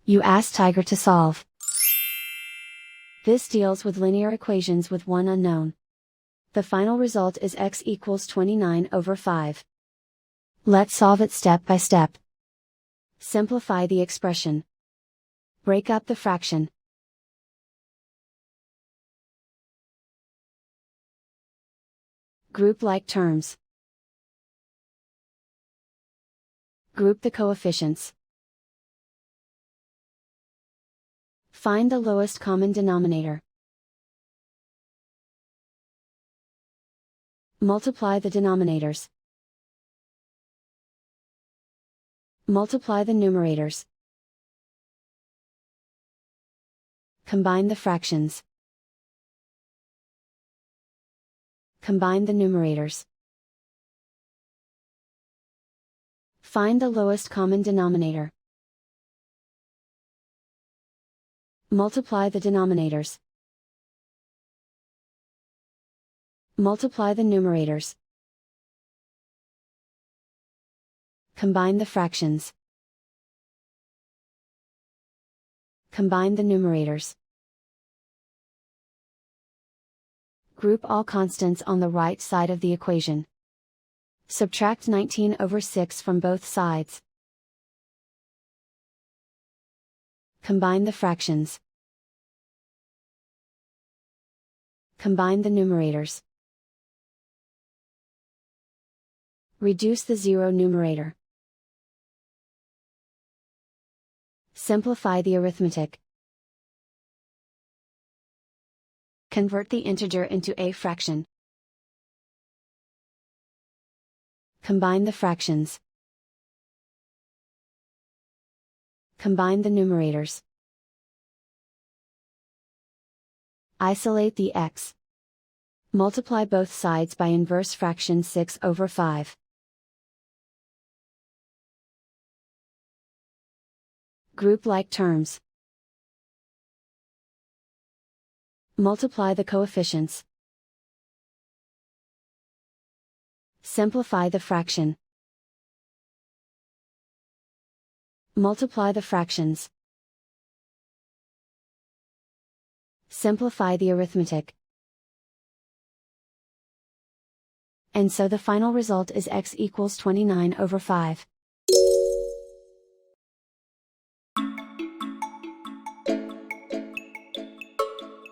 You ask Tiger to solve. This deals with linear equations with one unknown. The final result is x equals 29/5. Let's solve it step by step. Simplify the expression. Break up the fraction. Group like terms. Group the coefficients. Find the lowest common denominator. Multiply the denominators. Multiply the numerators. Combine the fractions. Combine the numerators. Find the lowest common denominator. Multiply the denominators. Multiply the numerators. Combine the fractions. Combine the numerators. Group all constants on the right side of the equation. Subtract 19/6 from both sides. Combine the fractions. Combine the numerators. Reduce the zero numerator. Simplify the arithmetic. Convert the integer into a fraction. Combine the fractions. Combine the numerators. Isolate the x. Multiply both sides by inverse fraction 6/5. Group like terms. Multiply the coefficients. Simplify the fraction. Multiply the fractions. Simplify the arithmetic. And so the final result is x equals 29/5.